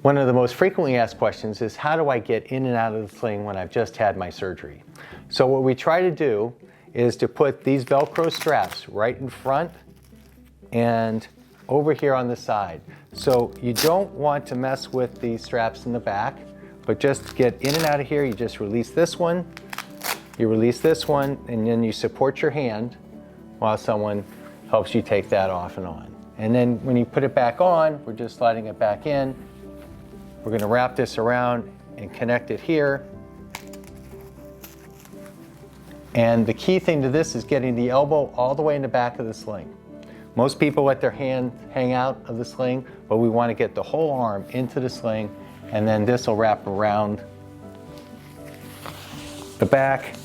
One of the most frequently asked questions is, how do I get in and out of the sling when I've just had my surgery? So what we try to do is to put these Velcro straps right in front and over here on the side. So you don't want to mess with the straps in the back, but just get in and out of here. You just release this one, you release this one, and then you support your hand while someone helps you take that off and on. And then when you put it back on, we're just sliding it back in. We're going to wrap this around and connect it here. And the key thing to this is getting the elbow all the way in the back of the sling. Most people let their hand hang out of the sling, but we want to get the whole arm into the sling, and then this will wrap around the back,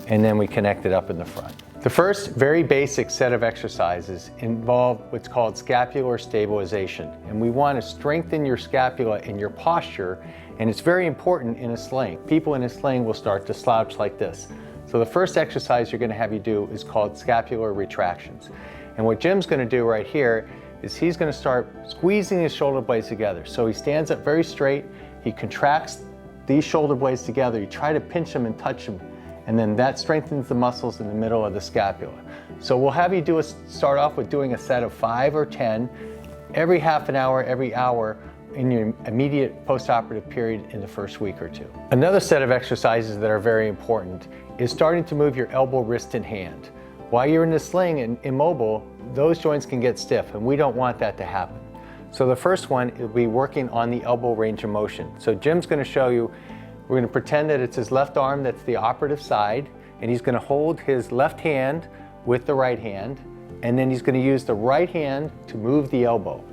and then we connect it up in the front. The first very basic set of exercises involve what's called scapular stabilization, and we want to strengthen your scapula and your posture, and it's very important in a sling. People in a sling will start to slouch like this. So the first exercise you're going to have you do is called scapular retractions. And what Jim's going to do right here is he's going to start squeezing his shoulder blades together. So he stands up very straight, he contracts these shoulder blades together, you try to pinch them and touch them, and then that strengthens the muscles in the middle of the scapula. So we'll have you start off with doing a set of 5 or 10 every half an hour, every hour in your immediate postoperative period in the first week or two. Another set of exercises that are very important is starting to move your elbow, wrist, and hand. While you're in the sling and immobile, those joints can get stiff, and we don't want that to happen. So the first one will be working on the elbow range of motion. So Jim's going to show you. We're going to pretend that it's his left arm that's the operative side, and he's going to hold his left hand with the right hand, and then he's going to use the right hand to move the elbow.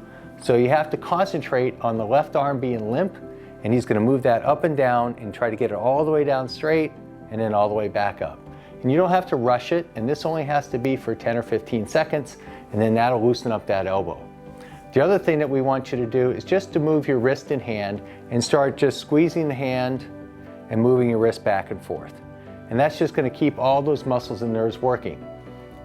So you have to concentrate on the left arm being limp, and he's going to move that up and down and try to get it all the way down straight and then all the way back up. And you don't have to rush it, and this only has to be for 10 or 15 seconds, and then that'll loosen up that elbow. The other thing that we want you to do is just to move your wrist and hand and start just squeezing the hand and moving your wrist back and forth. And that's just going to keep all those muscles and nerves working.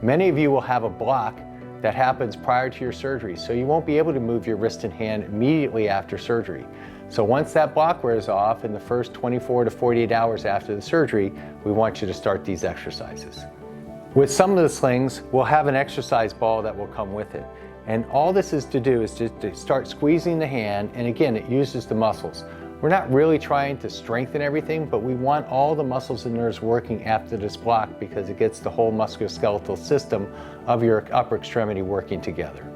Many of you will have a block that happens prior to your surgery, so you won't be able to move your wrist and hand immediately after surgery. So once that block wears off in the first 24 to 48 hours after the surgery, we want you to start these exercises. With some of the slings, we'll have an exercise ball that will come with it. And all this is to do is just to start squeezing the hand, and again, it uses the muscles. We're not really trying to strengthen everything, but we want all the muscles and nerves working after this block because it gets the whole musculoskeletal system of your upper extremity working together.